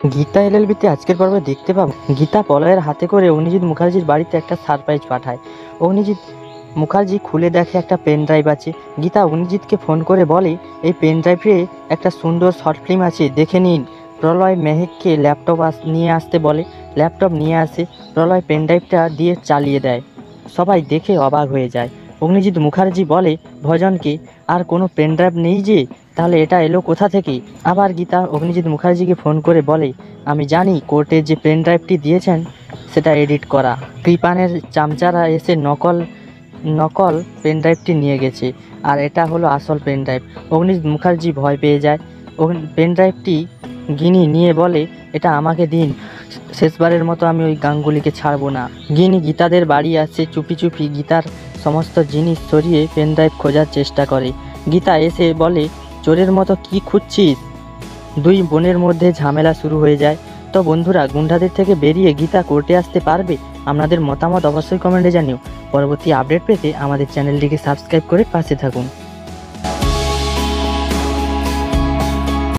গীতা এলএলবিতে আজকের পর্বে দেখতে পাবো গীতা পলয়ের হাতে করে অগ্নিজিৎ মুখার্জির বাড়িতে একটা সারপ্রাইজ পাঠায়। অগ্নিজিৎ মুখার্জি খুলে দেখে একটা পেন ড্রাইভ আছে। গীতা অগ্নিজিৎকে ফোন করে বলে, এই পেন ড্রাইভে একটা সুন্দর শর্ট ফিল্ম আছে, দেখে নিন। প্রলয় মেহেককে ল্যাপটপ নিয়ে আসতে বলে। ল্যাপটপ নিয়ে আসে। প্রলয় পেন ড্রাইভটা দিয়ে চালিয়ে দেয়। সবাই দেখে অবাক হয়ে যায়। অগ্নিজিৎ মুখার্জি বলে ভজনকে, আর কোনো পেন ড্রাইভ নেই যে, তাহলে এটা এলো কোথা থেকে? আবার গীতা অগ্নিজিৎ মুখার্জিকে ফোন করে বলে, আমি জানি কোর্টে যে পেন ড্রাইভটি দিয়েছেন সেটা এডিট করা। কৃপানের চামচারা এসে নকল নকল পেন ড্রাইভটি নিয়ে গেছে, আর এটা হলো আসল পেন ড্রাইভ। অগ্নিজিৎ মুখার্জি ভয় পেয়ে যায়। পেন ড্রাইভটি গিনি নিয়ে বলে, এটা আমাকে দিন, শেষবারের মতো আমি ওই গাঙ্গুলিকে ছাড়বো না। গিনি গীতাদের বাড়ি আসে। চুপি চুপি গীতার সমস্ত জিনিস সরিয়ে পেন ড্রাইভ খোঁজার চেষ্টা করে। গীতা এসে বলে, চোরের মতো কি খুঁজছিস? দুই বোনের মধ্যে ঝামেলা শুরু হয়ে যায়। তো বন্ধুরা, গুন্ডাদের থেকে বেরিয়ে গীতা কোর্টে আসতে পারবে? আপনাদের মতামত অবশ্যই কমেন্টে জানিও। পরবর্তী আপডেট পেতে আমাদের চ্যানেলটিকে সাবস্ক্রাইব করে পাশে থাকুন।